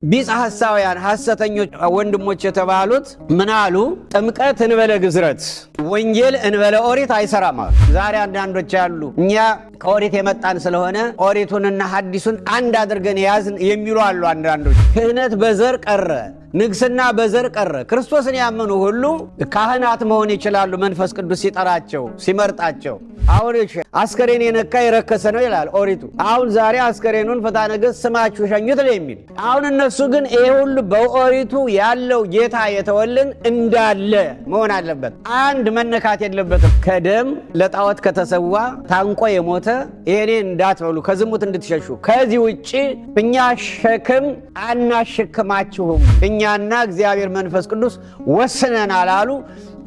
ቢጽ ሐሳውያን ሐሰተኞች ወንድሞች የተባሉት ምን አሉ? ጥምቀት እንበለ ግዝረት ወንጌል እንበለ ኦሪት አይሰራም አሉ። ዛሬ አንዳንዶች አሉ እኛ ከኦሪት የመጣን ስለሆነ ኦሪቱንና ሐዲሱን አንድ አድርገን ያዝን የሚሉ አሉ። አንዳንዶች ክህነት በዘር ቀረ፣ ንግስና በዘር ቀረ። ክርስቶስን ያመኑ ሁሉ ካህናት መሆን ይችላሉ መንፈስ ቅዱስ ሲጠራቸው ሲመርጣቸው። አሁን አስከሬን የነካ የረከሰ ነው ይላል ኦሪቱ። አሁን ዛሬ አስከሬኑን ፍትሐ ነገሥት ስማችሁ ሸኙት ነው የሚል። አሁን እነሱ ግን ይሄ ሁሉ በኦሪቱ ያለው ጌታ የተወልን እንዳለ መሆን አለበት፣ አንድ መነካት የለበትም። ከደም ለጣዖት ከተሰዋ ታንቆ የሞተ ይሄኔ እንዳትበሉ ከዝሙት እንድትሸሹ፣ ከዚህ ውጪ እኛ ሸክም አናሸክማችሁም እኛና እግዚአብሔር መንፈስ ቅዱስ ወስነናል አሉ።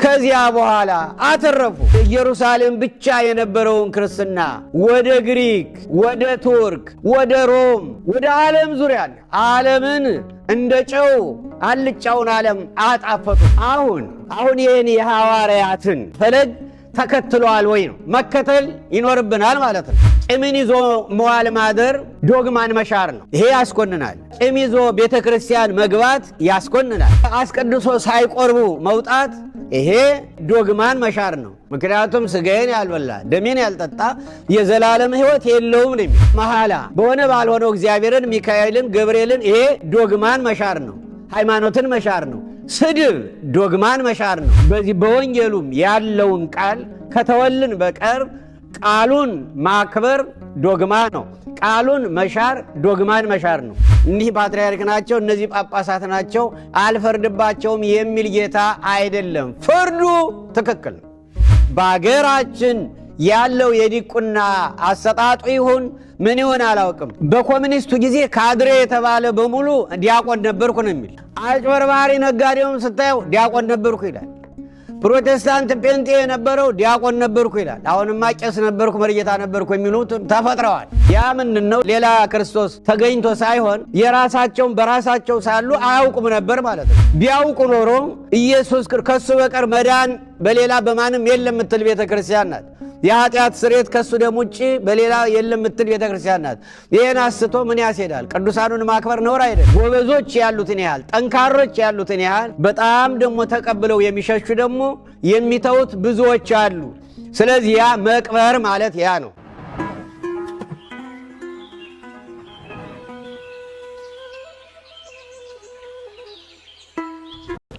ከዚያ በኋላ አተረፉ። ኢየሩሳሌም ብቻ የነበረውን ክርስትና ወደ ግሪክ፣ ወደ ቱርክ፣ ወደ ሮም፣ ወደ ዓለም ዙሪያ ዓለምን እንደ ጨው አልጫውን ዓለም አጣፈጡ። አሁን ይህን የሐዋርያትን ፈለግ ተከትሏል ወይ ነው? መከተል ይኖርብናል ማለት ነው። ቂምን ይዞ መዋል ማደር ዶግማን መሻር ነው። ይሄ ያስኮንናል። ቂም ይዞ ቤተ ክርስቲያን መግባት ያስኮንናል። አስቀድሶ ሳይቆርቡ መውጣት ይሄ ዶግማን መሻር ነው። ምክንያቱም ስጋዬን ያልበላ ደሜን ያልጠጣ የዘላለም ሕይወት የለውም ነው። መሐላ በሆነ ባልሆነው እግዚአብሔርን ሚካኤልን ገብርኤልን ይሄ ዶግማን መሻር ነው። ሃይማኖትን መሻር ነው። ስድብ ዶግማን መሻር ነው። በዚህ በወንጌሉም ያለውን ቃል ከተወልን በቀር ቃሉን ማክበር ዶግማ ነው። ቃሉን መሻር ዶግማን መሻር ነው። እኒህ ፓትርያርክ ናቸው፣ እነዚህ ጳጳሳት ናቸው፣ አልፈርድባቸውም የሚል ጌታ አይደለም። ፍርዱ ትክክል ነው። በአገራችን ያለው የዲቁና አሰጣጡ ይሁን ምን ይሆን አላውቅም። በኮሚኒስቱ ጊዜ ካድሬ የተባለ በሙሉ ዲያቆን ነበርኩ ነው የሚል። አጭበርባሪ ነጋዴውም ስታየው ዲያቆን ነበርኩ ይላል። ፕሮቴስታንት ጴንጤ የነበረው ዲያቆን ነበርኩ ይላል። አሁንማ ቄስ ነበርኩ መርጌታ ነበርኩ የሚሉት ተፈጥረዋል። ያ ምንድን ነው? ሌላ ክርስቶስ ተገኝቶ ሳይሆን የራሳቸውን በራሳቸው ሳሉ አያውቁም ነበር ማለት ነው። ቢያውቁ ኖሮ ኢየሱስ ከሱ በቀር መዳን በሌላ በማንም የለም ምትል ቤተ ክርስቲያን ናት። የኃጢአት ስርየት ከሱ ደም ውጭ በሌላ የለም ምትል ቤተ ክርስቲያን ናት። ይህን አስቶ ምን ያስሄዳል? ቅዱሳኑን ማክበር ነውር አይደል? ጎበዞች ያሉትን ያህል ጠንካሮች ያሉትን ያህል በጣም ደግሞ ተቀብለው የሚሸሹ ደግሞ የሚተውት ብዙዎች አሉ። ስለዚህ ያ መቅበር ማለት ያ ነው።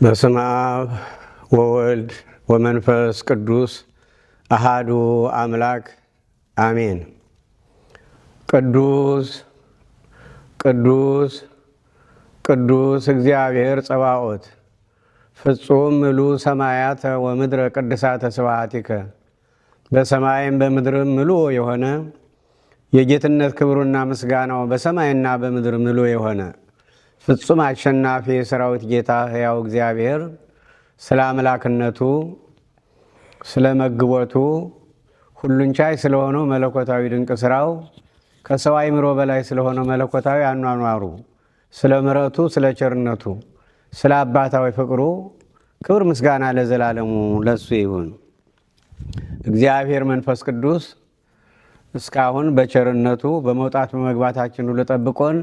በስመ አብ ወወልድ ወመንፈስ ቅዱስ አሃዱ አምላክ አሜን። ቅዱስ ቅዱስ ቅዱስ እግዚአብሔር ጸባኦት ፍጹም ምሉእ ሰማያተ ወምድረ ቅድሳተ ስብሐቲከ። በሰማይም በምድርም ምሉእ የሆነ የጌትነት ክብሩና ምስጋናው በሰማይና በምድር ምሉእ የሆነ ፍጹም አሸናፊ የሰራዊት ጌታ ሕያው እግዚአብሔር ስለ አምላክነቱ ስለ መግቦቱ ሁሉን ቻይ ስለሆነው መለኮታዊ ድንቅ ስራው ከሰው አእምሮ በላይ ስለሆነው መለኮታዊ አኗኗሩ ስለ ምሕረቱ ስለ ቸርነቱ ስለ አባታዊ ፍቅሩ ክብር ምስጋና ለዘላለሙ ለሱ ይሁን። እግዚአብሔር መንፈስ ቅዱስ እስካሁን በቸርነቱ በመውጣት በመግባታችን ሁሉ ጠብቆን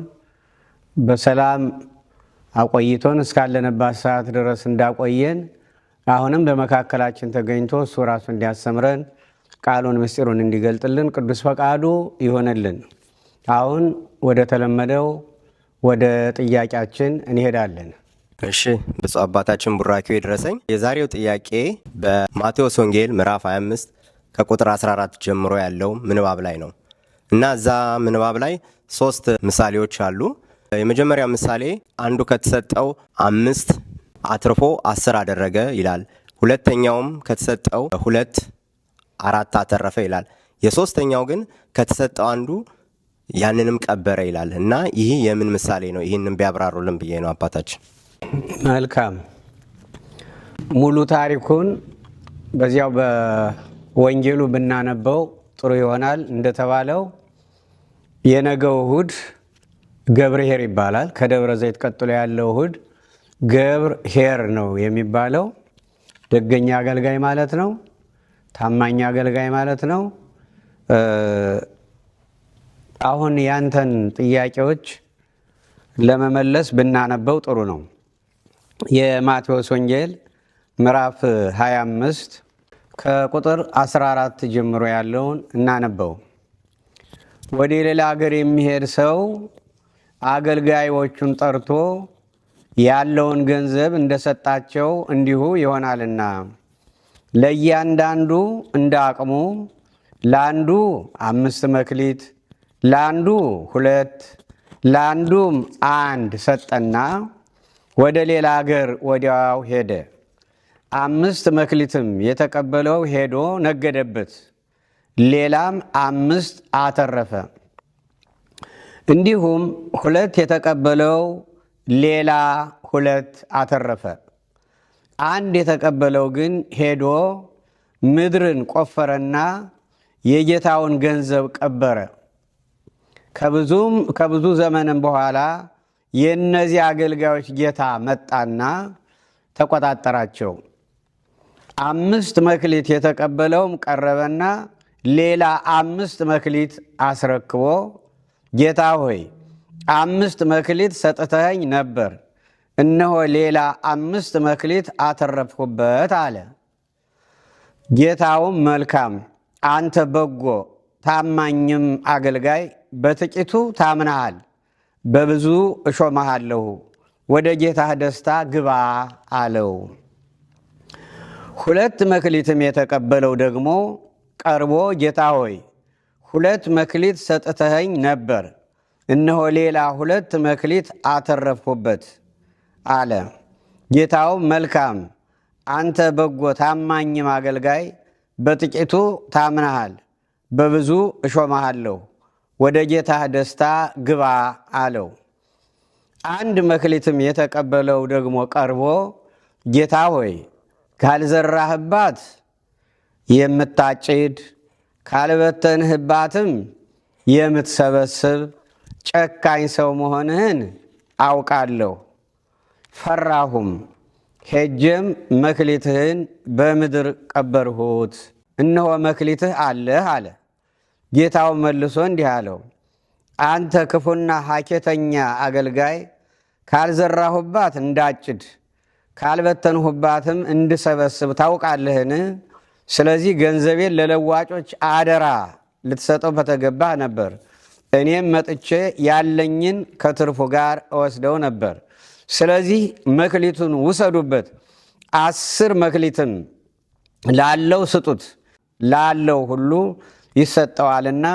በሰላም አቆይቶን እስካለንባት ሰዓት ድረስ እንዳቆየን አሁንም በመካከላችን ተገኝቶ እሱ ራሱ እንዲያስተምረን ቃሉን ምስጢሩን እንዲገልጥልን ቅዱስ ፈቃዱ ይሆንልን። አሁን ወደ ተለመደው ወደ ጥያቄያችን እንሄዳለን። እሺ፣ ብፁዕ አባታችን ቡራኪው ይድረሰኝ። የዛሬው ጥያቄ በማቴዎስ ወንጌል ምዕራፍ 25 ከቁጥር 14 ጀምሮ ያለው ምንባብ ላይ ነው እና እዛ ምንባብ ላይ 3 ምሳሌዎች አሉ። የመጀመሪያው ምሳሌ አንዱ ከተሰጠው 5 አትርፎ 10 አደረገ ይላል። ሁለተኛውም ከተሰጠው 2 4 አተረፈ ይላል። የሶስተኛው ግን ከተሰጠው አንዱ ያንንም ቀበረ ይላል እና ይህ የምን ምሳሌ ነው? ይህንን ቢያብራሩልን ብዬ ነው አባታችን። መልካም። ሙሉ ታሪኩን በዚያው በወንጌሉ ብናነበው ጥሩ ይሆናል። እንደተባለው የነገው እሁድ ገብርኄር ይባላል። ከደብረ ዘይት ቀጥሎ ያለው እሁድ ገብርኄር ነው የሚባለው። ደገኛ አገልጋይ ማለት ነው። ታማኝ አገልጋይ ማለት ነው። አሁን ያንተን ጥያቄዎች ለመመለስ ብናነበው ጥሩ ነው። የማቴዎስ ወንጌል ምዕራፍ 25 ከቁጥር 14 ጀምሮ ያለውን እናነበው። ወደ ሌላ ሀገር የሚሄድ ሰው አገልጋዮቹን ጠርቶ ያለውን ገንዘብ እንደሰጣቸው እንዲሁ ይሆናልና ለእያንዳንዱ እንደ አቅሙ፣ ለአንዱ 5 መክሊት፣ ለአንዱ 2፣ ለአንዱም 1 ሰጠና ወደ ሌላ አገር ወዲያው ሄደ። 5 መክሊትም የተቀበለው ሄዶ ነገደበት፣ ሌላም 5 አተረፈ። እንዲሁም 2 የተቀበለው ሌላ 2 አተረፈ። 1 የተቀበለው ግን ሄዶ ምድርን ቆፈረና የጌታውን ገንዘብ ቀበረ። ከብዙ ዘመንም በኋላ የእነዚህ አገልጋዮች ጌታ መጣና ተቆጣጠራቸው። 5 መክሊት የተቀበለውም ቀረበና ሌላ 5 መክሊት አስረክቦ ጌታ ሆይ 5 መክሊት ሰጥተኸኝ ነበር፣ እነሆ ሌላ 5 መክሊት አተረፍኩበት አለ። ጌታውም መልካም አንተ በጎ ታማኝም አገልጋይ፣ በጥቂቱ ታምነሃል፣ በብዙ እሾመሃለሁ፣ ወደ ጌታህ ደስታ ግባ አለው። 2 መክሊትም የተቀበለው ደግሞ ቀርቦ ጌታ ሆይ 2 መክሊት ሰጥተኸኝ ነበር፣ እነሆ ሌላ 2 መክሊት አተረፍኩበት አለ። ጌታውም መልካም አንተ በጎ ታማኝም አገልጋይ፣ በጥቂቱ ታምነሃል፣ በብዙ እሾመሃለሁ፣ ወደ ጌታህ ደስታ ግባ አለው። 1 መክሊትም የተቀበለው ደግሞ ቀርቦ ጌታ ሆይ ካልዘራህባት የምታጭድ ካልበተንህባትም የምትሰበስብ ጨካኝ ሰው መሆንህን አውቃለሁ። ፈራሁም፣ ሄጄም መክሊትህን በምድር ቀበርሁት፣ እነሆ መክሊትህ አለህ አለ። ጌታው መልሶ እንዲህ አለው፣ አንተ ክፉና ሐኬተኛ አገልጋይ፣ ካልዘራሁባት እንዳጭድ ካልበተንሁባትም እንድሰበስብ ታውቃለህን? ስለዚህ ገንዘቤን ለለዋጮች አደራ ልትሰጠው በተገባህ ነበር። እኔም መጥቼ ያለኝን ከትርፉ ጋር እወስደው ነበር። ስለዚህ መክሊቱን ውሰዱበት፣ 10 መክሊትም ላለው ስጡት፣ ላለው ሁሉ ይሰጠዋልና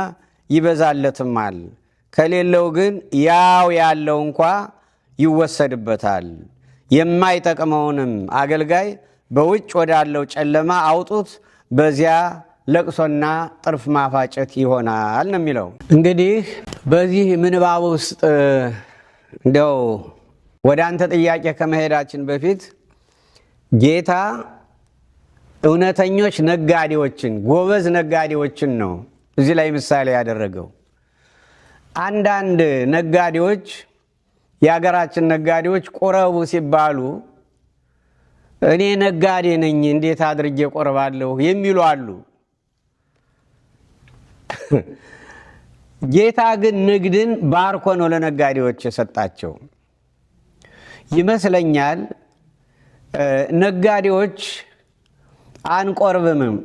ይበዛለትማል፣ ከሌለው ግን ያው ያለው እንኳ ይወሰድበታል። የማይጠቅመውንም አገልጋይ በውጭ ወዳለው ጨለማ አውጡት፣ በዚያ ለቅሶና ጥርፍ ማፋጨት ይሆናል ነው የሚለው። እንግዲህ በዚህ ምንባብ ውስጥ እንደው ወደ አንተ ጥያቄ ከመሄዳችን በፊት ጌታ እውነተኞች ነጋዴዎችን፣ ጎበዝ ነጋዴዎችን ነው እዚህ ላይ ምሳሌ ያደረገው። አንዳንድ ነጋዴዎች፣ የሀገራችን ነጋዴዎች ቆረቡ ሲባሉ እኔ ነጋዴ ነኝ እንዴት አድርጌ ቆርባለሁ የሚሉ አሉ። ጌታ ግን ንግድን ባርኮ ነው ለነጋዴዎች የሰጣቸው ይመስለኛል። ነጋዴዎች አንቆርብምም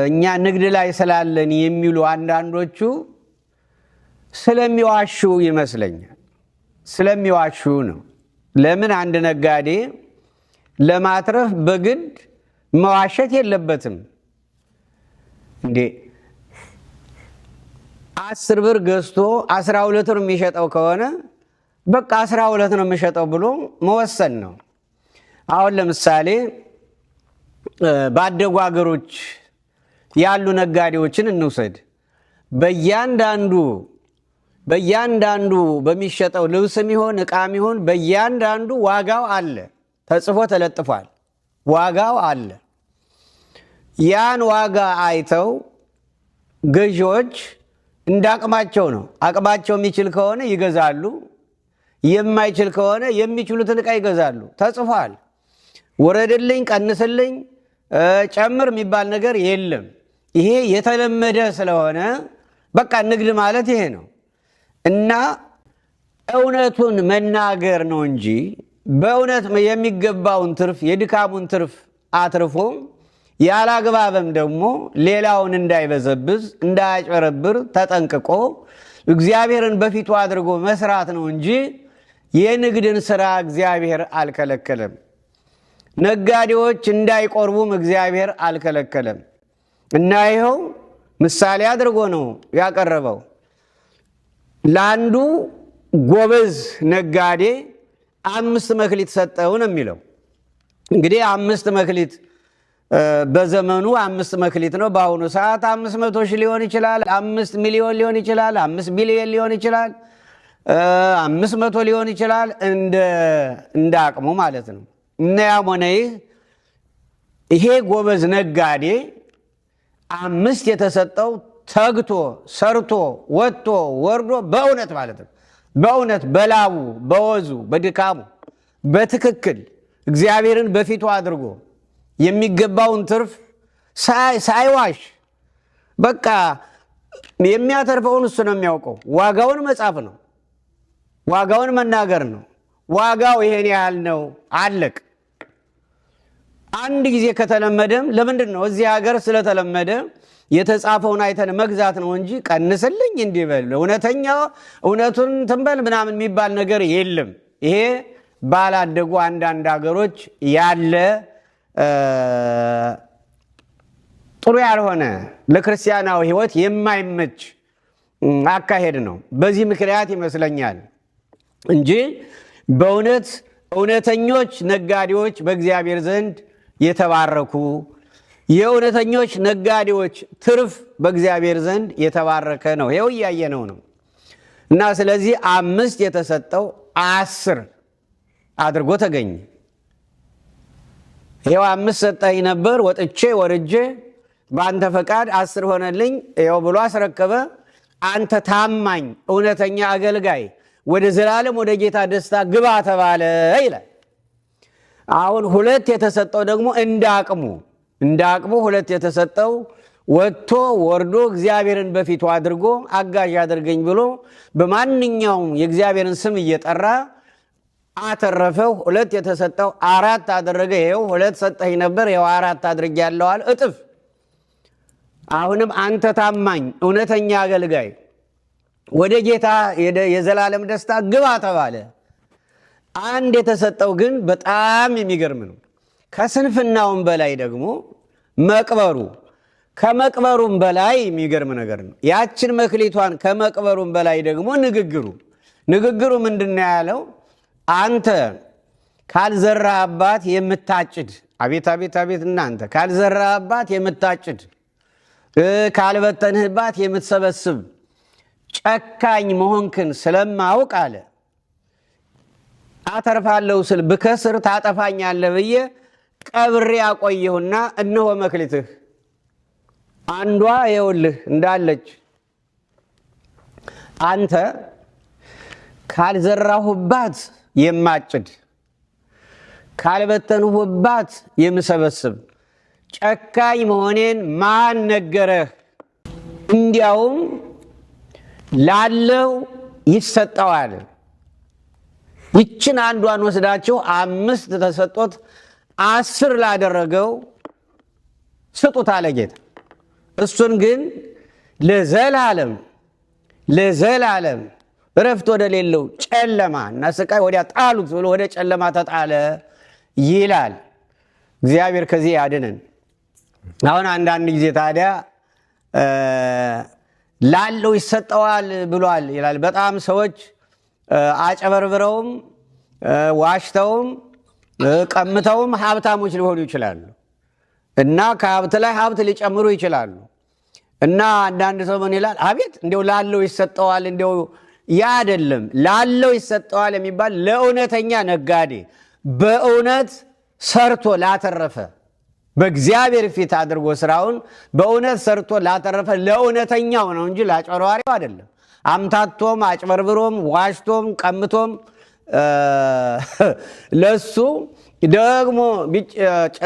እኛ ንግድ ላይ ስላለን የሚሉ አንዳንዶቹ ስለሚዋሹ ይመስለኛል። ስለሚዋሹ ነው። ለምን አንድ ነጋዴ ለማትረፍ በግድ መዋሸት የለበትም እንዴ? 10 ብር ገዝቶ 12 ብር የሚሸጠው ከሆነ በቃ 12 ነው የሚሸጠው ብሎ መወሰን ነው። አሁን ለምሳሌ ባደጉ ሀገሮች ያሉ ነጋዴዎችን እንውሰድ። በእያንዳንዱ በሚሸጠው ልብስም ይሆን ዕቃም ይሆን በእያንዳንዱ ዋጋው አለ፣ ተጽፎ ተለጥፏል። ዋጋው አለ። ያን ዋጋ አይተው ገዢዎች እንዳቅማቸው ነው። አቅማቸው የሚችል ከሆነ ይገዛሉ፣ የማይችል ከሆነ የሚችሉትን ዕቃ ይገዛሉ። ተጽፏል። ወረድልኝ፣ ቀንስልኝ፣ ጨምር የሚባል ነገር የለም። ይሄ የተለመደ ስለሆነ በቃ ንግድ ማለት ይሄ ነው። እና እውነቱን መናገር ነው እንጂ በእውነት የሚገባውን ትርፍ የድካሙን ትርፍ አትርፎ ያላግባብም ደግሞ ሌላውን እንዳይበዘብዝ እንዳያጭበረብር ተጠንቅቆ እግዚአብሔርን በፊቱ አድርጎ መስራት ነው እንጂ የንግድን ሥራ እግዚአብሔር አልከለከለም። ነጋዴዎች እንዳይቆርቡም እግዚአብሔር አልከለከለም። እና ይኸው ምሳሌ አድርጎ ነው ያቀረበው። ለአንዱ ጎበዝ ነጋዴ 5 መክሊት ሰጠው ነው የሚለው። እንግዲህ 5 መክሊት በዘመኑ 5 መክሊት ነው። በአሁኑ ሰዓት 500 ሺህ ሊሆን ይችላል፣ 5 ሚሊዮን ሊሆን ይችላል፣ 5 ቢሊዮን ሊሆን ይችላል፣ 500 ሊሆን ይችላል፣ እንደ አቅሙ ማለት ነው። እና ያም ሆነ ይሄ ጎበዝ ነጋዴ 5 የተሰጠው ተግቶ ሰርቶ ወጥቶ ወርዶ በእውነት ማለት ነው፣ በእውነት በላቡ በወዙ በድካሙ በትክክል እግዚአብሔርን በፊቱ አድርጎ የሚገባውን ትርፍ ሳይዋሽ በቃ የሚያተርፈውን እሱ ነው የሚያውቀው። ዋጋውን መጻፍ ነው፣ ዋጋውን መናገር ነው። ዋጋው ይሄን ያህል ነው አለቅ። አንድ ጊዜ ከተለመደም ለምንድን ነው እዚህ ሀገር ስለተለመደ የተጻፈውን አይተን መግዛት ነው እንጂ ቀንስልኝ እንዲበል እውነቱን ትንበል ምናምን የሚባል ነገር የለም። ይሄ ባላደጉ አንዳንድ ሀገሮች ያለ ጥሩ ያልሆነ ለክርስቲያናዊ ሕይወት የማይመች አካሄድ ነው። በዚህ ምክንያት ይመስለኛል እንጂ በእውነት እውነተኞች ነጋዴዎች በእግዚአብሔር ዘንድ የተባረኩ፣ የእውነተኞች ነጋዴዎች ትርፍ በእግዚአብሔር ዘንድ የተባረከ ነው። ይኸው እያየነው ነው። እና ስለዚህ 5 የተሰጠው 10 አድርጎ ተገኘ። ይኸው 5 ሰጠኝ ነበር፣ ወጥቼ ወርጄ በአንተ ፈቃድ 10 ሆነልኝ ይኸው ብሎ አስረከበ። አንተ ታማኝ እውነተኛ አገልጋይ ወደ ዘላለም ወደ ጌታ ደስታ ግባ ተባለ ይላል። አሁን 2 የተሰጠው ደግሞ እንደ አቅሙ 2 የተሰጠው ወጥቶ ወርዶ እግዚአብሔርን በፊቱ አድርጎ አጋዥ አድርገኝ ብሎ በማንኛውም የእግዚአብሔርን ስም እየጠራ አተረፈው። 2 የተሰጠው 4 አደረገ። ይኸው 2 ሰጠኝ ነበር ይኸው 4 አድርጌያለሁ አለ፣ እጥፍ። አሁንም አንተ ታማኝ እውነተኛ አገልጋይ ወደ ጌታ የዘላለም ደስታ ግባ ተባለ። 1 የተሰጠው ግን በጣም የሚገርም ነው። ከስንፍናውም በላይ ደግሞ መቅበሩ፣ ከመቅበሩም በላይ የሚገርም ነገር ነው። ያችን መክሊቷን ከመቅበሩም በላይ ደግሞ ንግግሩ ምንድን ነው ያለው? አንተ ካልዘራህባት የምታጭድ፣ አቤት አቤት አቤት! እናንተ ካልዘራህባት የምታጭድ፣ ካልበተንህባት የምትሰበስብ ጨካኝ መሆንክን ስለማውቅ አለ አተርፋለሁ ስል ብከስር ታጠፋኛለህ ብዬ ቀብሬ ያቆየሁና እነሆ መክሊትህ አንዷ ይኸውልህ እንዳለች። አንተ ካልዘራሁባት የማጭድ፣ ካልበተንሁባት የምሰበስብ ጨካኝ መሆኔን ማን ነገረህ? እንዲያውም ላለው ይሰጠዋል። ይችን አንዷን ወስዳችሁ 5 ተሰጦት 10 ላደረገው ስጡት አለ ጌታ። እሱን ግን ለዘላለም እረፍት ወደ ሌለው ጨለማ እና ስቃይ ወዲያ ጣሉት ብሎ ወደ ጨለማ ተጣለ ይላል። እግዚአብሔር ከዚህ ያድነን። አሁን አንዳንድ ጊዜ ታዲያ ላለው ይሰጠዋል ብሏል ይላል። በጣም ሰዎች አጨበርብረውም ዋሽተውም ቀምተውም ሀብታሞች ሊሆኑ ይችላሉ እና ከሀብት ላይ ሀብት ሊጨምሩ ይችላሉ። እና አንዳንድ ሰው ምን ይላል? አቤት እንዲያው ላለው ይሰጠዋል። እንዲያው ያ አይደለም። ላለው ይሰጠዋል የሚባል ለእውነተኛ ነጋዴ፣ በእውነት ሰርቶ ላተረፈ፣ በእግዚአብሔር ፊት አድርጎ ስራውን በእውነት ሰርቶ ላተረፈ ለእውነተኛው ነው እንጂ ላጭበርባሪው አይደለም። አምታቶም አጭበርብሮም ዋሽቶም ቀምቶም ለሱ ደግሞ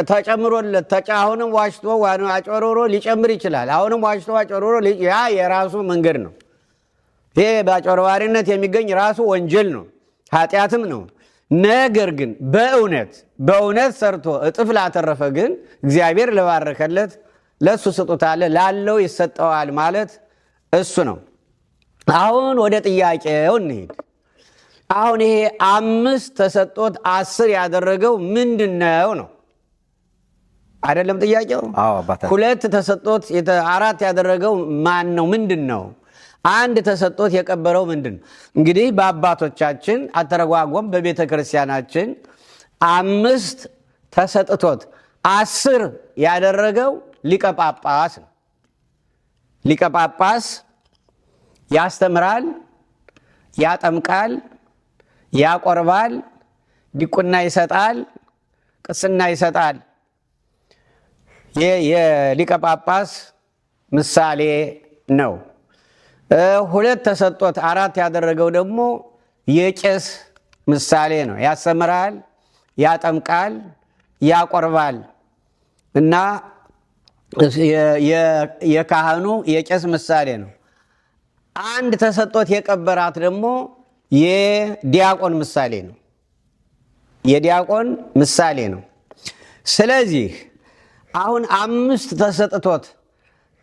ተጨምሮለት አሁንም ዋሽቶ አጭበርብሮ ሊጨምር ይችላል። አሁንም ዋሽቶ አጭበርብሮ ያ የራሱ መንገድ ነው። ይሄ በአጭበርባሪነት የሚገኝ ራሱ ወንጀል ነው፣ ኃጢአትም ነው። ነገር ግን በእውነት ሰርቶ እጥፍ ላተረፈ ግን እግዚአብሔር ለባረከለት ለሱ ስጦታ አለ፣ ላለው ይሰጠዋል ማለት እሱ ነው። አሁን ወደ ጥያቄው እንሂድ። አሁን ይሄ 5 ተሰጦት 10 ያደረገው ምንድነው ነው አይደለም ጥያቄው? አዎ አባታችን። 2 ተሰጦት 4 ያደረገው ማን ነው? ምንድነው? 1 ተሰጦት የቀበረው ምንድነው? እንግዲህ በአባቶቻችን አተረጓጎም በቤተ ክርስቲያናችን 5 ተሰጥቶት 10 ያደረገው ሊቀ ጳጳስ ነው። ሊቀ ጳጳስ ያስተምራል፣ ያጠምቃል፣ ያቆርባል፣ ዲቁና ይሰጣል፣ ቅስና ይሰጣል። የሊቀ ጳጳስ ምሳሌ ነው። 2 ተሰጦት 4 ያደረገው ደግሞ የቄስ ምሳሌ ነው። ያስተምራል፣ ያጠምቃል፣ ያቆርባል እና የካህኑ የቄስ ምሳሌ ነው። 1 ተሰጦት የቀበራት ደግሞ የዲያቆን ምሳሌ ነው። የዲያቆን ምሳሌ ነው። ስለዚህ አሁን 5 ተሰጥቶት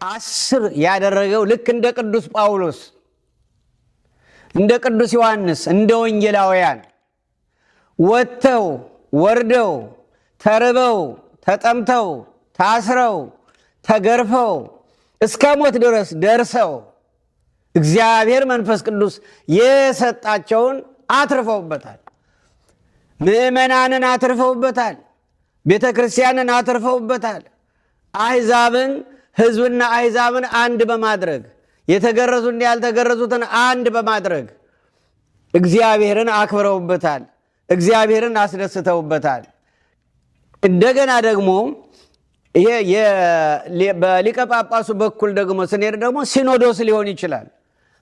10 ያደረገው ልክ እንደ ቅዱስ ጳውሎስ፣ እንደ ቅዱስ ዮሐንስ፣ እንደ ወንጌላውያን ወጥተው ወርደው ተርበው ተጠምተው ታስረው ተገርፈው እስከ ሞት ድረስ ደርሰው እግዚአብሔር መንፈስ ቅዱስ የሰጣቸውን አትርፈውበታል። ምእመናንን አትርፈውበታል። ቤተ ክርስቲያንን አትርፈውበታል። አሕዛብን ሕዝብና አሕዛብን አንድ በማድረግ የተገረዙና ያልተገረዙትን አንድ በማድረግ እግዚአብሔርን አክብረውበታል። እግዚአብሔርን አስደስተውበታል። እንደገና ደግሞ በሊቀ ጳጳሱ በኩል ደግሞ ስንሄድ ደግሞ ሲኖዶስ ሊሆን ይችላል።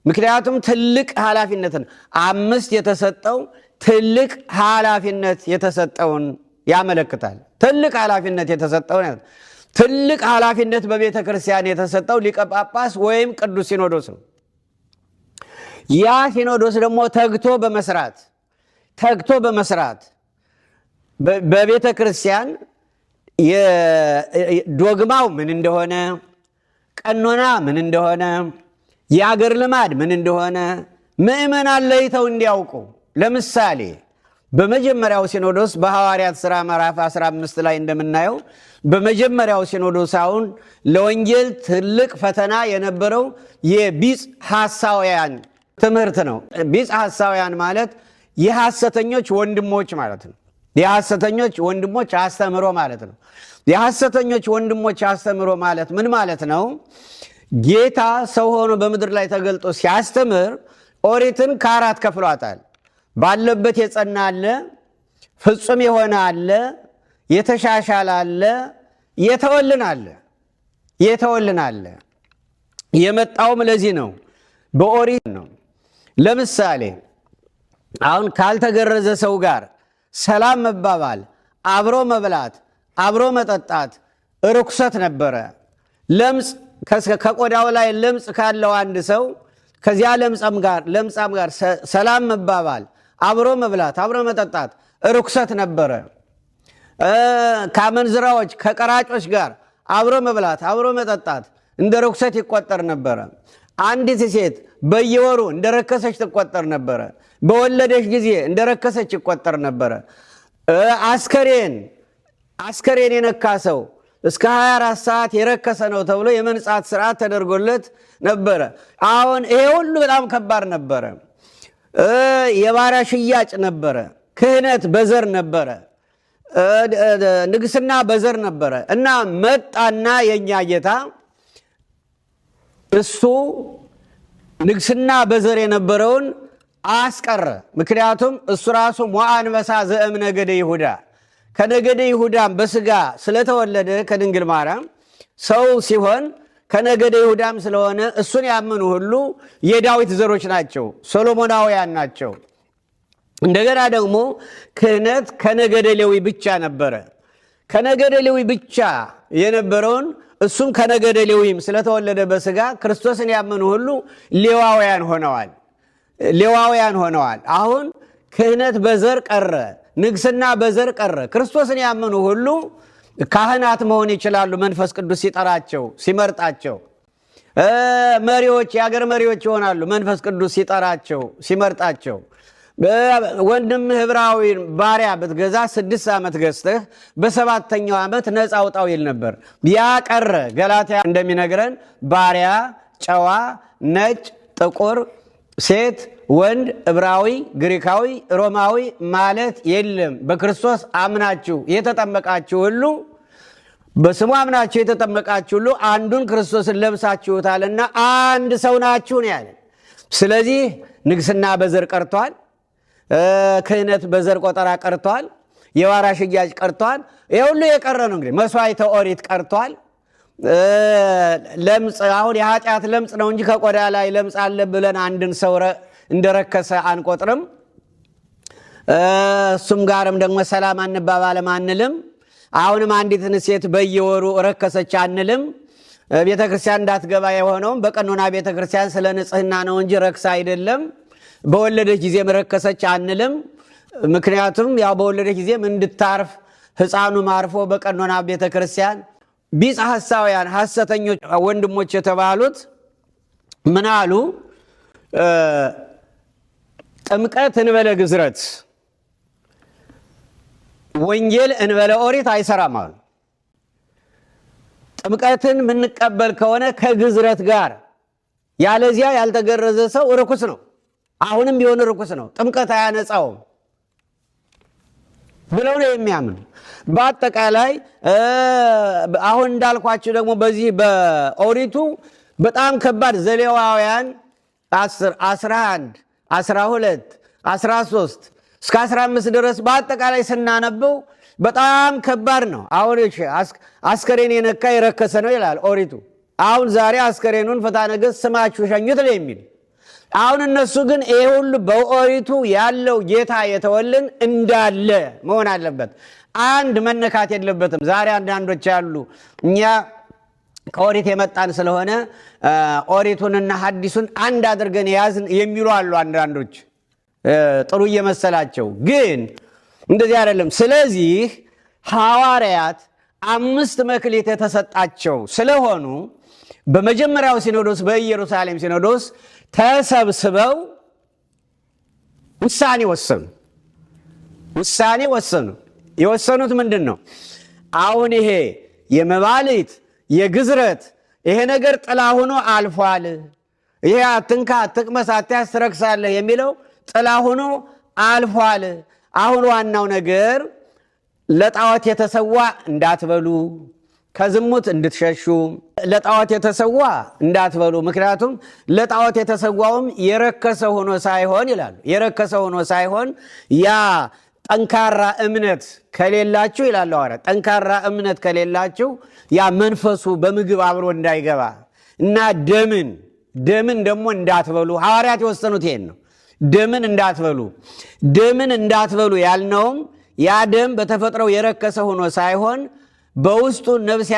ምክንያቱም ትልቅ ኃላፊነትን 5 የተሰጠው ትልቅ ኃላፊነት የተሰጠውን ያመለክታል። ትልቅ ኃላፊነት የተሰጠውን ትልቅ ኃላፊነት በቤተ ክርስቲያን የተሰጠው ሊቀ ጳጳስ ወይም ቅዱስ ሲኖዶስ ነው። ያ ሲኖዶስ ደግሞ ተግቶ በመስራት በቤተ ክርስቲያን ዶግማው ምን እንደሆነ፣ ቀኖና ምን እንደሆነ፣ የአገር ልማድ ምን እንደሆነ ምእመናን ለይተው እንዲያውቁ። ለምሳሌ በመጀመሪያው ሲኖዶስ በሐዋርያት ሥራ ምዕራፍ 15 ላይ እንደምናየው በመጀመሪያው ሲኖዶስ አሁን ለወንጌል ትልቅ ፈተና የነበረው የቢጽ ሐሳውያን ትምህርት ነው። ቢጽ ሐሳውያን ማለት የሐሰተኞች ወንድሞች ማለት ነው። የሐሰተኞች ወንድሞች አስተምሮ ማለት ነው። የሐሰተኞች ወንድሞች አስተምሮ ማለት ምን ማለት ነው? ጌታ ሰው ሆኖ በምድር ላይ ተገልጦ ሲያስተምር ኦሪትን ከ4 ከፍሏታል። ባለበት የጸና አለ፣ ፍጹም የሆነ አለ፣ የተሻሻለ አለ፣ የተወልን አለ። የመጣውም ለዚህ ነው፣ በኦሪት ነው። ለምሳሌ አሁን ካልተገረዘ ሰው ጋር ሰላም መባባል፣ አብሮ መብላት፣ አብሮ መጠጣት ርኩሰት ነበረ። ለምጽ ከቆዳው ላይ ለምጽ ካለው አንድ ሰው ከዚያ ለምጻም ጋር ሰላም መባባል፣ አብሮ መብላት፣ አብሮ መጠጣት ርኩሰት ነበረ። ከአመንዝራዎች ከቀራጮች ጋር አብሮ መብላት፣ አብሮ መጠጣት እንደ ርኩሰት ይቆጠር ነበረ። አንዲት ሴት በየወሩ እንደረከሰች ትቆጠር ነበረ። በወለደች ጊዜ እንደረከሰች ይቆጠር ነበረ። አስከሬን የነካ ሰው እስከ 24 ሰዓት የረከሰ ነው ተብሎ የመንጻት ስርዓት ተደርጎለት ነበረ። አሁን ይሄ ሁሉ በጣም ከባድ ነበረ። የባሪያ ሽያጭ ነበረ። ክህነት በዘር ነበረ። ንግስና በዘር ነበረ እና መጣና የኛ ጌታ እሱ ንግስና በዘር የነበረውን አስቀረ። ምክንያቱም እሱ ራሱ ሞአንበሳ ዘእም ነገደ ይሁዳ ከነገደ ይሁዳም በስጋ ስለተወለደ ከድንግል ማርያም ሰው ሲሆን ከነገደ ይሁዳም ስለሆነ እሱን ያመኑ ሁሉ የዳዊት ዘሮች ናቸው፣ ሶሎሞናውያን ናቸው። እንደገና ደግሞ ክህነት ከነገደ ሌዊ ብቻ ነበረ። ከነገደ ሌዊ ብቻ የነበረውን እሱም ከነገደ ሌዊም ስለተወለደ በስጋ ክርስቶስን ያመኑ ሁሉ ሌዋውያን ሆነዋል። ሌዋውያን ሆነዋል። አሁን ክህነት በዘር ቀረ፣ ንግስና በዘር ቀረ። ክርስቶስን ያመኑ ሁሉ ካህናት መሆን ይችላሉ። መንፈስ ቅዱስ ሲጠራቸው ሲመርጣቸው፣ መሪዎች የአገር መሪዎች ይሆናሉ። መንፈስ ቅዱስ ሲጠራቸው ሲመርጣቸው። ወንድም ዕብራዊ ባሪያ ብትገዛ 6 ዓመት ገዝተህ በ7ኛው ዓመት ነፃ አውጣው ይል ነበር። ያ ቀረ። ገላትያ እንደሚነግረን ባሪያ፣ ጨዋ፣ ነጭ፣ ጥቁር፣ ሴት፣ ወንድ፣ ዕብራዊ፣ ግሪካዊ፣ ሮማዊ ማለት የለም። በክርስቶስ አምናችሁ የተጠመቃችሁ ሁሉ በስሙ አምናችሁ የተጠመቃችሁ ሁሉ አንዱን ክርስቶስን ለብሳችሁታልና አንድ ሰው ናችሁ ነው ያለ። ስለዚህ ንግስና በዘር ቀርቷል። ክህነት በዘር ቆጠራ ቀርቷል። የዋራ ሽያጭ ቀርቷል። ይህ ሁሉ የቀረ ነው። እንግዲህ መስዋዕተ ኦሪት ቀርቷል። ለምጽ አሁን የኃጢአት ለምጽ ነው እንጂ ከቆዳ ላይ ለምጽ አለ ብለን አንድን ሰው እንደረከሰ አንቆጥርም። እሱም ጋርም ደግሞ ሰላም አንባባልም አንልም። አሁንም አንዲትን ሴት በየወሩ ረከሰች አንልም። ቤተክርስቲያን እንዳትገባ የሆነውም በቀኖና ቤተክርስቲያን ስለ ንጽህና ነው እንጂ ረክሳ አይደለም። በወለደች ጊዜም ረከሰች አንልም። ምክንያቱም ያው በወለደች ጊዜም እንድታርፍ ሕፃኑ ማርፎ በቀኖና ቤተክርስቲያን ቢጽ ሐሳውያን ሐሰተኞች ወንድሞች የተባሉት ምን አሉ? ጥምቀት እንበለ ግዝረት፣ ወንጌል እንበለ ኦሪት አይሰራም አሉ። ጥምቀትን የምንቀበል ከሆነ ከግዝረት ጋር፣ ያለዚያ ያልተገረዘ ሰው ርኩስ ነው። አሁንም ቢሆን ርኩስ ነው። ጥምቀት አያነጻውም ብለው ነው የሚያምኑ። በአጠቃላይ አሁን እንዳልኳችሁ ደግሞ በዚህ በኦሪቱ በጣም ከባድ ዘሌዋውያን 10፣ 11፣ 12፣ 13 እስከ 15 ድረስ በአጠቃላይ ስናነበው በጣም ከባድ ነው። አሁን አስከሬን የነካ የረከሰ ነው ይላል ኦሪቱ። አሁን ዛሬ አስከሬኑን ፍትሐ ነገሥት ስማችሁ ሸኙት ነው የሚል። አሁን እነሱ ግን ይሄ ሁሉ በኦሪቱ ያለው ጌታ የተወልን እንዳለ መሆን አለበት። አንድ መነካት የለበትም። ዛሬ አንዳንዶች ያሉ እኛ ከኦሪት የመጣን ስለሆነ ኦሪቱንና ሐዲሱን አንድ አድርገን ያዝን የሚሉ አሉ። አንዳንዶች ጥሩ እየመሰላቸው ግን እንደዚህ አይደለም። ስለዚህ ሐዋርያት 5 መክሊት የተሰጣቸው ስለሆኑ በመጀመሪያው ሲኖዶስ በኢየሩሳሌም ሲኖዶስ ተሰብስበው ውሳኔ ወሰኑ። የወሰኑት ምንድን ነው? አሁን ይሄ የመባልት የግዝረት ይሄ ነገር ጥላ ሆኖ አልፏል። ይሄ አትንካ፣ አትቅመስ፣ አትያዝ፣ ትረክሳለህ የሚለው ጥላ ሆኖ አልፏል። አሁን ዋናው ነገር ለጣዖት የተሰዋ እንዳትበሉ፣ ከዝሙት እንድትሸሹ፣ ለጣዖት የተሰዋ እንዳትበሉ። ምክንያቱም ለጣዖት የተሰዋውም የረከሰ ሆኖ ሳይሆን ይላሉ፣ የረከሰ ሆኖ ሳይሆን ያ ጠንካራ እምነት ከሌላችሁ ይላሉ ሐዋርያት፣ ጠንካራ እምነት ከሌላችሁ ያ መንፈሱ በምግብ አብሮ እንዳይገባ እና ደምን ደግሞ እንዳትበሉ ሐዋርያት የወሰኑት ይሄን ነው። ደምን እንዳትበሉ ያልነውም ያ ደም በተፈጥረው የረከሰ ሆኖ ሳይሆን በውስጡ ነፍስ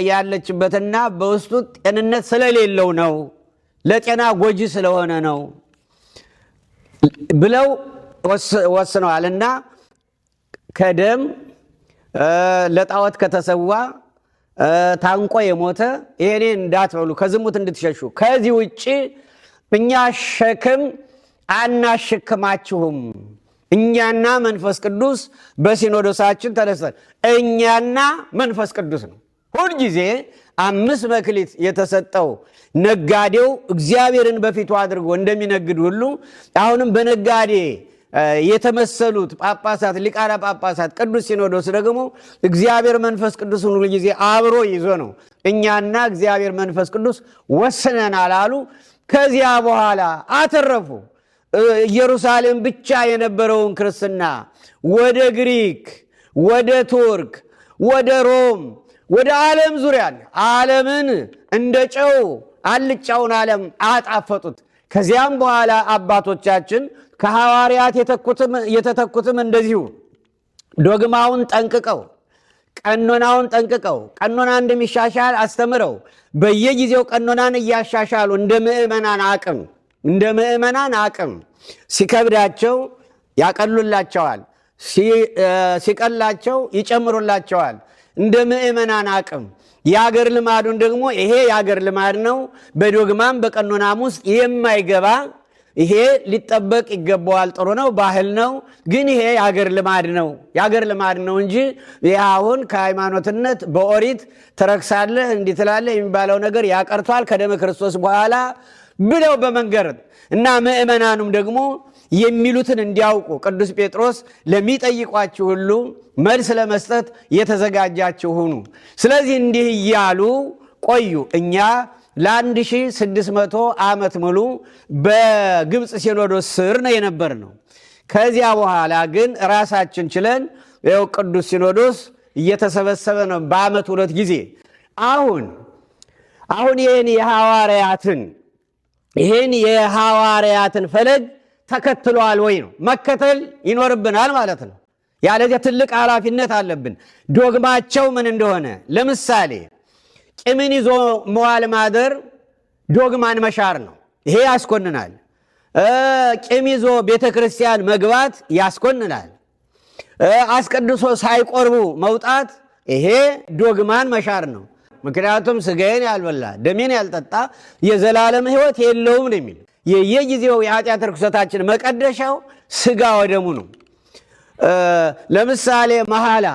ያለችበትና በውስጡ ጤንነት ስለሌለው ነው፣ ለጤና ጎጂ ስለሆነ ነው ብለው ወስነዋልና ከደም ለጣዖት ከተሰዋ ታንቆ የሞተ ይሄኔ እንዳትበሉ፣ ከዝሙት እንድትሸሹ። ከዚህ ውጪ እኛ ሸክም አናሸክማችሁም። እኛና መንፈስ ቅዱስ በሲኖዶሳችን ተነስተን እኛና መንፈስ ቅዱስ ነው። ሁልጊዜ 5 መክሊት የተሰጠው ነጋዴው እግዚአብሔርን በፊቱ አድርጎ እንደሚነግድ ሁሉ አሁንም በነጋዴ የተመሰሉት ጳጳሳት፣ ሊቃነ ጳጳሳት፣ ቅዱስ ሲኖዶስ ደግሞ እግዚአብሔር መንፈስ ቅዱስን ሁልጊዜ አብሮ ይዞ ነው እኛና እግዚአብሔር መንፈስ ቅዱስ ወስነናል አሉ። ከዚያ በኋላ አተረፉ። ኢየሩሳሌም ብቻ የነበረውን ክርስትና ወደ ግሪክ፣ ወደ ቱርክ፣ ወደ ሮም፣ ወደ ዓለም ዙሪያ ዓለምን እንደ ጨው አልጫውን ዓለም አጣፈጡት። ከዚያም በኋላ አባቶቻችን ከሐዋርያት የተተኩትም እንደዚሁ ዶግማውን ጠንቅቀው፣ ቀኖናውን ጠንቅቀው፣ ቀኖና እንደሚሻሻል አስተምረው በየጊዜው ቀኖናን እያሻሻሉ እንደ ምዕመናን አቅም እንደ ምእመናን አቅም ሲከብዳቸው ያቀሉላቸዋል፣ ሲቀላቸው ይጨምሩላቸዋል። እንደ ምእመናን አቅም የአገር ልማዱን ደግሞ ይሄ የአገር ልማድ ነው፣ በዶግማም በቀኖናም ውስጥ የማይገባ ይሄ ሊጠበቅ ይገባዋል፣ ጥሩ ነው፣ ባህል ነው። ግን ይሄ የአገር ልማድ ነው፣ የአገር ልማድ ነው እንጂ ይህ አሁን ከሃይማኖትነት በኦሪት ተረክሳለህ እንዲህ ትላለህ የሚባለው ነገር ያቀርቷል ከደመ ክርስቶስ በኋላ ብለው በመንገር እና ምእመናኑም ደግሞ የሚሉትን እንዲያውቁ ቅዱስ ጴጥሮስ ለሚጠይቋችሁ ሁሉ መልስ ለመስጠት የተዘጋጃችሁ ሁኑ። ስለዚህ እንዲህ እያሉ ቆዩ። እኛ ለ1600 ዓመት ሙሉ በግብፅ ሲኖዶስ ስር ነው የነበርነው። ከዚያ በኋላ ግን ራሳችን ችለን ይኸው ቅዱስ ሲኖዶስ እየተሰበሰበ ነው በዓመት 2 ጊዜ። አሁን ይህን የሐዋርያትን ፈለግ ተከትሏል ወይ ነው? መከተል ይኖርብናል ማለት ነው። ያለዚያ ትልቅ ኃላፊነት አለብን። ዶግማቸው ምን እንደሆነ ለምሳሌ ቂምን ይዞ መዋል ማደር ዶግማን መሻር ነው፣ ይሄ ያስኮንናል። ቂም ይዞ ቤተ ክርስቲያን መግባት ያስኮንናል። አስቀድሶ ሳይቆርቡ መውጣት ይሄ ዶግማን መሻር ነው። ምክንያቱም ስጋዬን ያልበላ ደሜን ያልጠጣ የዘላለም ሕይወት የለውም ነው የሚል። የየጊዜው የኃጢአት ርኩሰታችን መቀደሻው ስጋ ወደሙ ነው። ለምሳሌ መሐላ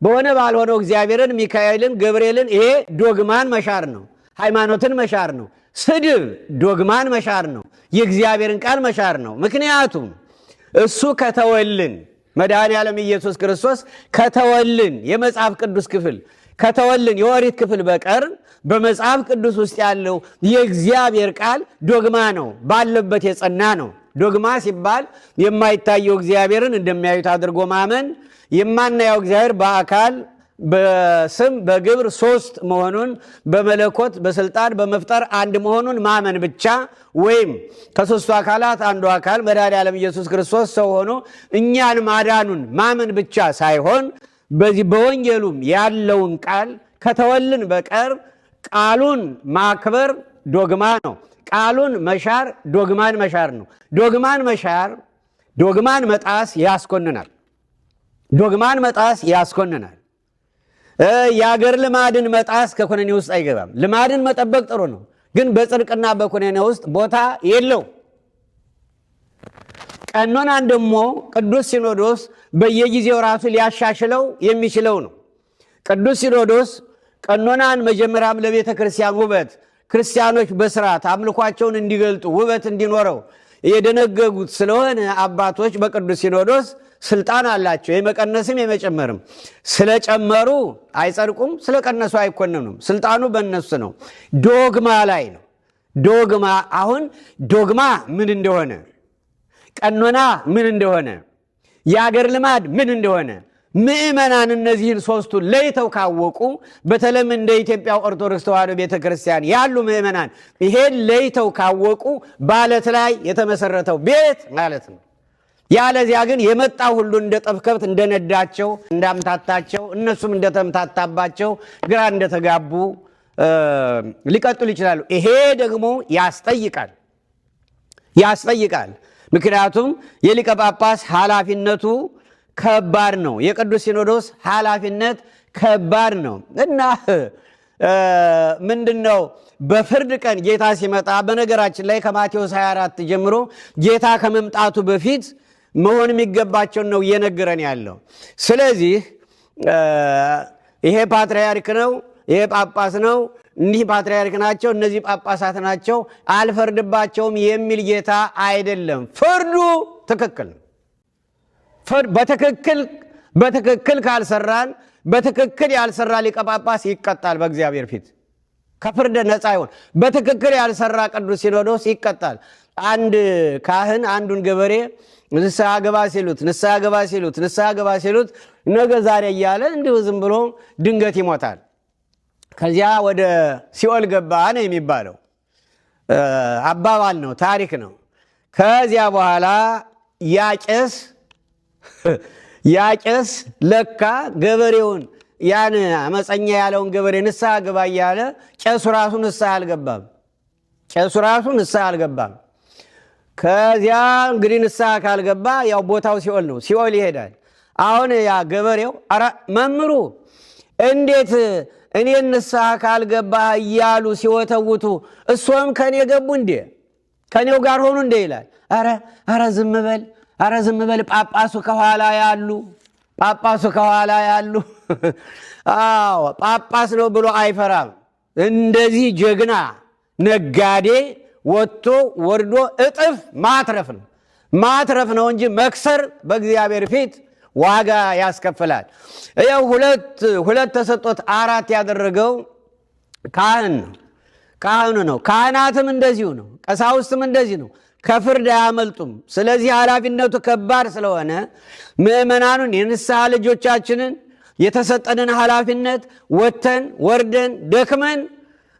በሆነ ባልሆነው እግዚአብሔርን፣ ሚካኤልን፣ ገብርኤልን ይሄ ዶግማን መሻር ነው፣ ሃይማኖትን መሻር ነው። ስድብ ዶግማን መሻር ነው፣ የእግዚአብሔርን ቃል መሻር ነው። ምክንያቱም እሱ ከተወልን መድኃኔ ዓለም ኢየሱስ ክርስቶስ ከተወልን የመጽሐፍ ቅዱስ ክፍል ከተወልን የኦሪት ክፍል በቀር በመጽሐፍ ቅዱስ ውስጥ ያለው የእግዚአብሔር ቃል ዶግማ ነው፣ ባለበት የጸና ነው። ዶግማ ሲባል የማይታየው እግዚአብሔርን እንደሚያዩት አድርጎ ማመን፣ የማናየው እግዚአብሔር በአካል በስም በግብር 3 መሆኑን፣ በመለኮት በስልጣን በመፍጠር አንድ መሆኑን ማመን ብቻ፣ ወይም ከ3ቱ አካላት አንዱ አካል መድኃኔ ዓለም ኢየሱስ ክርስቶስ ሰው ሆኖ እኛን ማዳኑን ማመን ብቻ ሳይሆን በዚህ በወንጌሉም ያለውን ቃል ከተወልን በቀር ቃሉን ማክበር ዶግማ ነው። ቃሉን መሻር ዶግማን መሻር ነው። ዶግማን መጣስ ያስኮንናል። ዶግማን መጣስ ያስኮንናል። የአገር ልማድን መጣስ ከኩነኔ ውስጥ አይገባም። ልማድን መጠበቅ ጥሩ ነው፣ ግን በጽድቅና በኩነኔ ውስጥ ቦታ የለው። ቀኖናን ደግሞ ቅዱስ ሲኖዶስ በየጊዜው ራሱ ሊያሻሽለው የሚችለው ነው። ቅዱስ ሲኖዶስ ቀኖናን መጀመሪያም ለቤተ ክርስቲያን ውበት፣ ክርስቲያኖች በስርዓት አምልኳቸውን እንዲገልጡ ውበት እንዲኖረው የደነገጉት ስለሆነ አባቶች በቅዱስ ሲኖዶስ ስልጣን አላቸው፣ የመቀነስም የመጨመርም። ስለጨመሩ አይጸድቁም፣ ስለቀነሱ አይኮነኑም። ስልጣኑ በእነሱ ነው። ዶግማ ላይ ነው። አሁን ዶግማ ምን እንደሆነ፣ ቀኖና ምን እንደሆነ፣ የአገር ልማድ ምን እንደሆነ ምእመናን እነዚህን 3ቱን ለይተው ካወቁ፣ በተለይም እንደ ኢትዮጵያ ኦርቶዶክስ ተዋሕዶ ቤተክርስቲያን ያሉ ምእመናን ይሄን ለይተው ካወቁ ባለት ላይ የተመሰረተው ቤት ማለት ነው። ያለዚያ ግን የመጣ ሁሉ እንደ ጠፍከብት እንደነዳቸው እንዳምታታቸው፣ እነሱም እንደተምታታባቸው ግራ እንደተጋቡ ሊቀጥሉ ይችላሉ። ይሄ ደግሞ ያስጠይቃል። ምክንያቱም የሊቀ ጳጳስ ኃላፊነቱ ከባድ ነው። የቅዱስ ሲኖዶስ ኃላፊነት ከባድ ነው እና ምንድነው በፍርድ ቀን ጌታ ሲመጣ፣ በነገራችን ላይ ከማቴዎስ 24 ጀምሮ ጌታ ከመምጣቱ በፊት መሆን የሚገባቸውን ነው እየነገረን ያለው። ስለዚህ ይሄ ፓትርያርክ ነው፣ ይሄ ጳጳስ ነው፣ እኒህ ፓትርያርክ ናቸው፣ እነዚህ ጳጳሳት ናቸው፣ አልፈርድባቸውም የሚል ጌታ አይደለም። ፍርዱ ትክክል ነው። በትክክል ካልሰራን፣ በትክክል ያልሰራ ሊቀ ጳጳስ ይቀጣል በእግዚአብሔር ፊት፣ ከፍርድ ነፃ ይሆን። በትክክል ያልሰራ ቅዱስ ሲኖዶስ ይቀጣል። አንድ ካህን አንዱን ገበሬ ንስሐ ገባ ሲሉት ነገ ዛሬ እያለ እንዲሁ ዝም ብሎ ድንገት ይሞታል። ከዚያ ወደ ሲኦል ገባ ነው የሚባለው። አባባል ነው፣ ታሪክ ነው። ከዚያ በኋላ ያቄስ ለካ ገበሬውን ያን አመፀኛ ያለውን ገበሬ ንስሐ ገባ እያለ ቄሱ ራሱ ንስሐ አልገባም። ከዚያ እንግዲህ ንስሐ ካልገባ ያው ቦታው ሲኦል ነው፣ ሲኦል ይሄዳል። አሁን ያ ገበሬው ኧረ መምህሩ እንዴት እኔን ንስሐ ካልገባህ እያሉ ሲወተውቱ እሷም ከኔ ገቡ እንዴ ከኔው ጋር ሆኑ እንዴ ይላል። ኧረ ዝም በል፣ ኧረ ዝም በል፣ ጳጳሱ ከኋላ ያሉ አዎ ጳጳስ ነው ብሎ አይፈራም። እንደዚህ ጀግና ነጋዴ ወጥቶ ወርዶ እጥፍ ማትረፍ ነው እንጂ መክሰር በእግዚአብሔር ፊት ዋጋ ያስከፍላል። ያው ሁለት ተሰጦት አራት ያደረገው ካህኑ ነው። ካህናትም እንደዚሁ ነው። ቀሳውስትም እንደዚህ ነው። ከፍርድ አያመልጡም። ስለዚህ ኃላፊነቱ ከባድ ስለሆነ ምእመናኑን የንስሐ ልጆቻችንን የተሰጠንን ኃላፊነት ወጥተን ወርደን ደክመን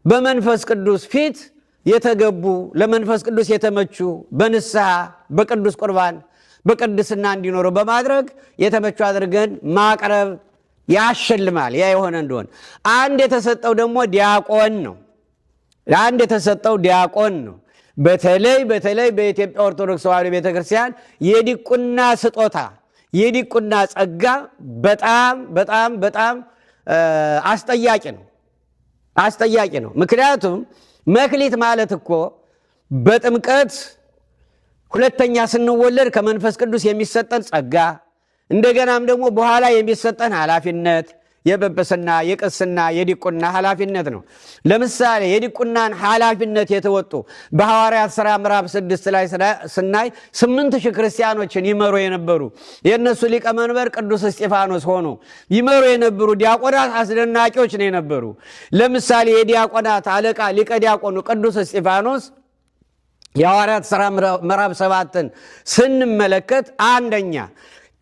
በመንፈስ ቅዱስ ፊት የተገቡ ለመንፈስ ቅዱስ የተመቹ በንስሐ በቅዱስ ቁርባን በቅድስና እንዲኖሩ በማድረግ የተመቹ አድርገን ማቅረብ ያሸልማል። ያ የሆነ እንደሆነ አንድ የተሰጠው ደግሞ ዲያቆን ነው። በተለይ በኢትዮጵያ ኦርቶዶክስ ተዋሕዶ ቤተክርስቲያን የዲቁና ስጦታ የዲቁና ጸጋ በጣም አስጠያቂ ነው። ምክንያቱም መክሊት ማለት እኮ በጥምቀት ሁለተኛ ስንወለድ ከመንፈስ ቅዱስ የሚሰጠን ጸጋ እንደገናም ደግሞ በኋላ የሚሰጠን ኃላፊነት የጵጵስና የቅስና የዲቁና ኃላፊነት ነው። ለምሳሌ የዲቁናን ኃላፊነት የተወጡ በሐዋርያት ሥራ ምዕራፍ 6 ላይ ስናይ 8,000 ክርስቲያኖችን ይመሩ የነበሩ የእነሱ ሊቀመንበር ቅዱስ እስጢፋኖስ ሆኖ ይመሩ የነበሩ ዲያቆናት አስደናቂዎች ነው የነበሩ። ለምሳሌ የዲያቆናት አለቃ ሊቀ ዲያቆኑ ቅዱስ እስጢፋኖስ የሐዋርያት ሥራ ምዕራፍ 7ን ስንመለከት አንደኛ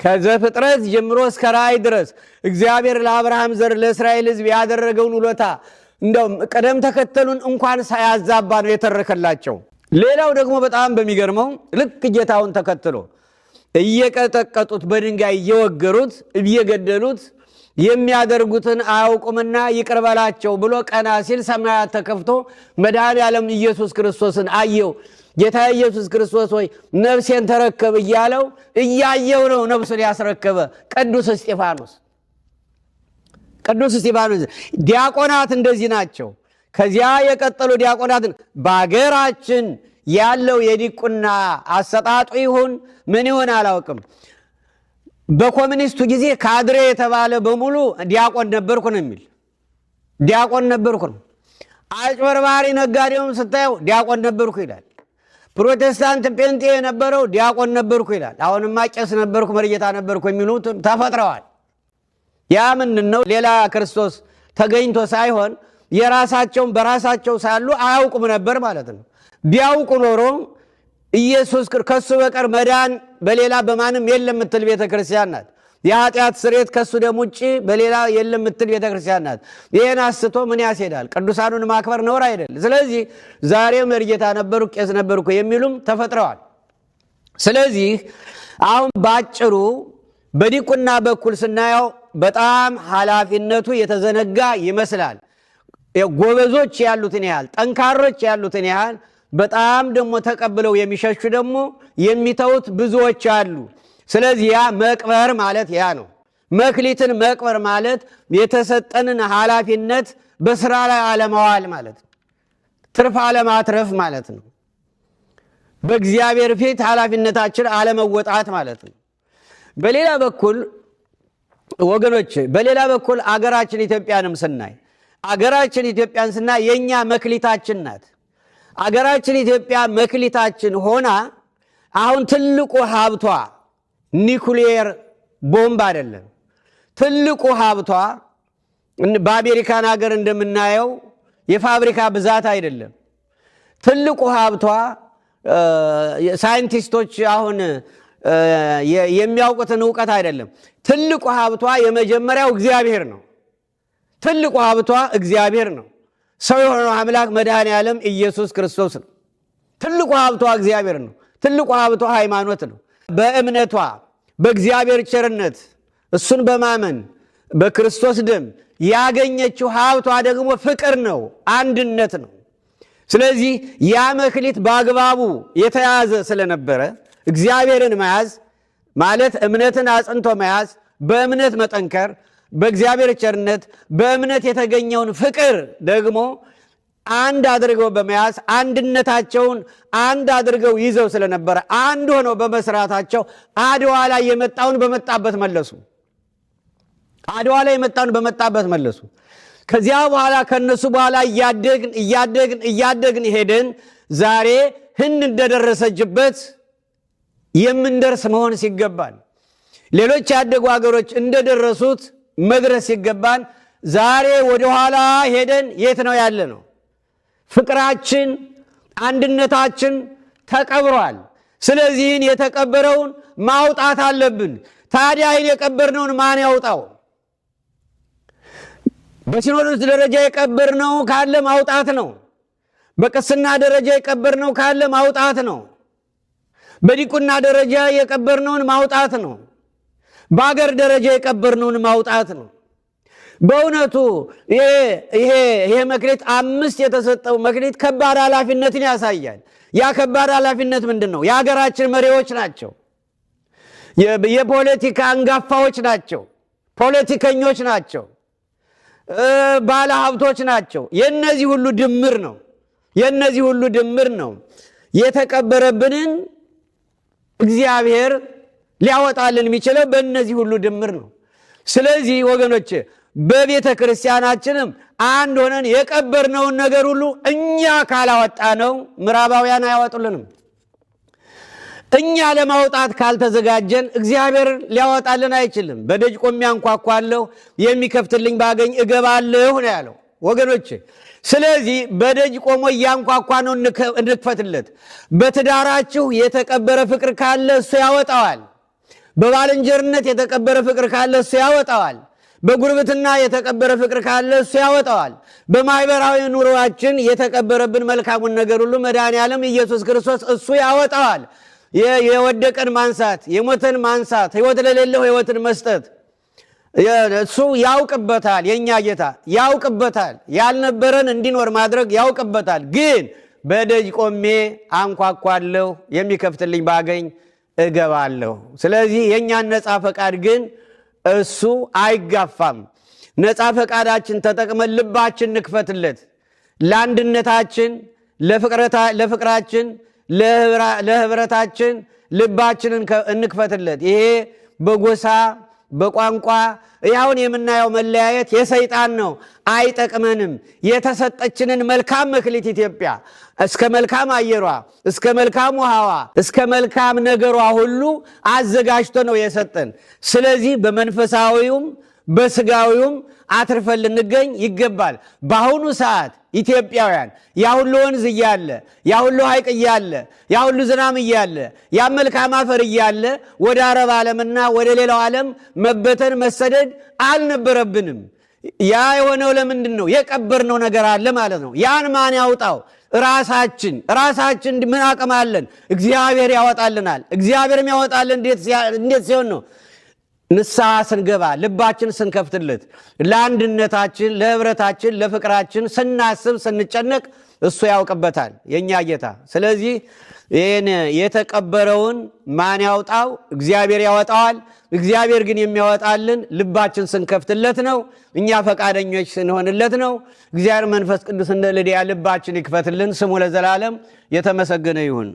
ከዘፍጥረት ጀምሮ እስከ ራእይ ድረስ እግዚአብሔር ለአብርሃም ዘር ለእስራኤል ሕዝብ ያደረገውን ውለታ እንደው ቀደም ተከተሉን እንኳን ሳያዛባ ነው የተረከላቸው። ሌላው ደግሞ በጣም በሚገርመው ልክ ጌታውን ተከትሎ እየቀጠቀጡት በድንጋይ እየወገሩት እየገደሉት የሚያደርጉትን አያውቁምና ይቅር በላቸው ብሎ ቀና ሲል ሰማያት ተከፍቶ መድኃኔዓለም ኢየሱስ ክርስቶስን አየው። ጌታ ኢየሱስ ክርስቶስ ሆይ ነፍሴን ተረከብ እያለው እያየው ነው ነፍሱን ያስረከበ ቅዱስ እስጢፋኖስ። ዲያቆናት እንደዚህ ናቸው። ከዚያ የቀጠሉ ዲያቆናትን በአገራችን ያለው የዲቁና አሰጣጡ ይሁን ምን ይሁን አላውቅም። በኮሚኒስቱ ጊዜ ካድሬ የተባለ በሙሉ ዲያቆን ነበርኩ ነው የሚል ዲያቆን ነበርኩ ነው። አጭበርባሪ ነጋዴውም ስታየው ዲያቆን ነበርኩ ይላል። ፕሮቴስታንት ጴንጤ የነበረው ዲያቆን ነበርኩ ይላል። አሁንማ ቄስ ነበርኩ መርጌታ ነበርኩ የሚሉት ተፈጥረዋል። ያ ምንድነው? ሌላ ክርስቶስ ተገኝቶ ሳይሆን የራሳቸውን በራሳቸው ሳሉ አያውቁም ነበር ማለት ነው። ቢያውቁ ኖሮ ኢየሱስ ከሱ በቀር መዳን በሌላ በማንም የለም የምትል ቤተክርስቲያን ናት። የኃጢአት ስርየት ከሱ ደም ውጪ በሌላ የለም የምትል ቤተክርስቲያን ናት። ይሄን አስቶ ምን ያስሄዳል? ቅዱሳኑን ማክበር ነውር አይደል? ስለዚህ ዛሬ መርጌታ ነበርኩ ቄስ ነበርኩ የሚሉም ተፈጥረዋል። ስለዚህ አሁን ባጭሩ በዲቁና በኩል ስናየው በጣም ኃላፊነቱ የተዘነጋ ይመስላል። ጎበዞች ያሉትን ያህል ጠንካሮች ያሉትን ያህል በጣም ደግሞ ተቀብለው የሚሸሹ ደግሞ የሚተውት ብዙዎች አሉ። ስለዚህ ያ መቅበር ማለት ያ ነው። መክሊትን መቅበር ማለት የተሰጠንን ኃላፊነት በስራ ላይ አለማዋል ማለት ነው። ትርፍ አለማትረፍ ማለት ነው። በእግዚአብሔር ፊት ኃላፊነታችን አለመወጣት ማለት ነው። በሌላ በኩል ወገኖች አገራችን ኢትዮጵያንም ስናይ የኛ መክሊታችን ናት። አገራችን ኢትዮጵያ መክሊታችን ሆና አሁን ትልቁ ሀብቷ ኒኩሌር ቦምብ አይደለም። ትልቁ ሀብቷ በአሜሪካን ሀገር እንደምናየው የፋብሪካ ብዛት አይደለም። ትልቁ ሀብቷ ሳይንቲስቶች አሁን የሚያውቁትን ዕውቀት አይደለም። ትልቁ ሀብቷ የመጀመሪያው እግዚአብሔር ነው። ትልቁ ሀብቷ እግዚአብሔር ነው። ሰው የሆነው አምላክ መድኃኔዓለም ኢየሱስ ክርስቶስ ነው። ትልቁ ሀብቷ እግዚአብሔር ነው። ትልቁ ሀብቷ ሃይማኖት ነው። በእምነቷ በእግዚአብሔር ቸርነት እሱን በማመን በክርስቶስ ደም ያገኘችው ሀብቷ ደግሞ ፍቅር ነው፣ አንድነት ነው። ስለዚህ ያ መክሊት በአግባቡ የተያዘ ስለነበረ እግዚአብሔርን መያዝ ማለት እምነትን አጽንቶ መያዝ፣ በእምነት መጠንከር፣ በእግዚአብሔር ቸርነት በእምነት የተገኘውን ፍቅር ደግሞ አንድ አድርገው በመያዝ አንድነታቸውን አንድ አድርገው ይዘው ስለነበረ አንድ ሆነው በመስራታቸው አድዋ ላይ የመጣውን በመጣበት መለሱ። አድዋ ላይ የመጣውን በመጣበት መለሱ። ከዚያ በኋላ ከነሱ በኋላ እያደግን ሄደን ዛሬ ህንድ እንደደረሰችበት የምንደርስ መሆን ሲገባን፣ ሌሎች ያደጉ ሀገሮች እንደደረሱት መድረስ ሲገባን ዛሬ ወደ ኋላ ሄደን የት ነው ያለ ነው? ፍቅራችን አንድነታችን ተቀብሯል። ስለዚህን የተቀበረውን ማውጣት አለብን። ታዲያ ይህን የቀበርነውን ማን ያውጣው? በሲኖዶስ ደረጃ የቀበርነው ካለ ማውጣት ነው። በቅስና ደረጃ የቀበርነው ካለ ማውጣት ነው። በዲቁና ደረጃ የቀበርነውን ማውጣት ነው። በአገር ደረጃ የቀበርነውን ማውጣት ነው። በእውነቱ ይሄ መክሊት 5 የተሰጠው መክሊት ከባድ ኃላፊነትን ያሳያል። ያ ከባድ ኃላፊነት ምንድን ነው? የሀገራችን መሪዎች ናቸው። የፖለቲካ አንጋፋዎች ናቸው። ፖለቲከኞች ናቸው። ባለ ሀብቶች ናቸው። የነዚህ ሁሉ ድምር ነው የተቀበረብንን እግዚአብሔር ሊያወጣልን የሚችለው በእነዚህ ሁሉ ድምር ነው። ስለዚህ ወገኖች በቤተ ክርስቲያናችንም አንድ ሆነን የቀበርነውን ነገር ሁሉ እኛ ካላወጣ ነው ምዕራባውያን አያወጡልንም። እኛ ለማውጣት ካልተዘጋጀን እግዚአብሔር ሊያወጣልን አይችልም። በደጅ ቆሜ አንኳኳለሁ የሚከፍትልኝ ባገኝ እገባለሁ ነው ያለው ወገኖች። ስለዚህ በደጅ ቆሞ እያንኳኳ ነው እንክፈትለት። በትዳራችሁ የተቀበረ ፍቅር ካለ እሱ ያወጣዋል። በባልንጀርነት የተቀበረ ፍቅር ካለ እሱ ያወጣዋል። በጉርብትና የተቀበረ ፍቅር ካለ እሱ ያወጣዋል። በማህበራዊ ኑሮአችን የተቀበረብን መልካሙን ነገር ሁሉ መድኃኔዓለም ኢየሱስ ክርስቶስ እሱ ያወጣዋል። የወደቀን ማንሳት፣ የሞተን ማንሳት፣ ሕይወት ለሌለው ሕይወትን መስጠት እሱ ያውቅበታል። የኛ ጌታ ያውቅበታል። ያልነበረን እንዲኖር ማድረግ ያውቅበታል። ግን በደጅ ቆሜ አንኳኳለሁ የሚከፍትልኝ ባገኝ እገባለሁ። ስለዚህ የኛን ነፃ ፈቃድ ግን እሱ አይጋፋም። ነፃ ፈቃዳችን ተጠቅመን ልባችን እንክፈትለት። ለአንድነታችን፣ ለፍቅራችን፣ ለህብረታችን ልባችንን እንክፈትለት። ይሄ በጎሳ በቋንቋ ያውን የምናየው መለያየት የሰይጣን ነው፣ አይጠቅመንም። የተሰጠችንን መልካም መክሊት ኢትዮጵያ እስከ መልካም አየሯ፣ እስከ መልካም ውሃዋ፣ እስከ መልካም ነገሯ ሁሉ አዘጋጅቶ ነው የሰጠን። ስለዚህ በመንፈሳዊውም በስጋዊውም አትርፈን ልንገኝ ይገባል። በአሁኑ ሰዓት ኢትዮጵያውያን ያ ሁሉ ወንዝ እያለ፣ ያ ሁሉ ሐይቅ እያለ፣ ያ ሁሉ ዝናም እያለ፣ ያ መልካም አፈር እያለ ወደ አረብ ዓለምና ወደ ሌላው ዓለም መበተን መሰደድ አልነበረብንም። ያ የሆነው ለምንድን ነው? የቀበርነው ነገር አለ ማለት ነው። ያን ማን ያውጣው? ራሳችን ምን አቅም አለን? እግዚአብሔር ያወጣልናል። እግዚአብሔርም ያወጣልን እንዴት ሲሆን ነው? ንስሐ ስንገባ፣ ልባችን ስንከፍትለት፣ ለአንድነታችን፣ ለህብረታችን፣ ለፍቅራችን ስናስብ ስንጨነቅ እሱ ያውቅበታል የኛ ጌታ። ስለዚህ ይህን የተቀበረውን ማን ያውጣው? እግዚአብሔር ያወጣዋል። እግዚአብሔር ግን የሚያወጣልን ልባችን ስንከፍትለት ነው። እኛ ፈቃደኞች ስንሆንለት ነው። እግዚአብሔር መንፈስ ቅዱስ እንደ ልድያ ልባችን ይክፈትልን። ስሙ ለዘላለም የተመሰገነ ይሁን።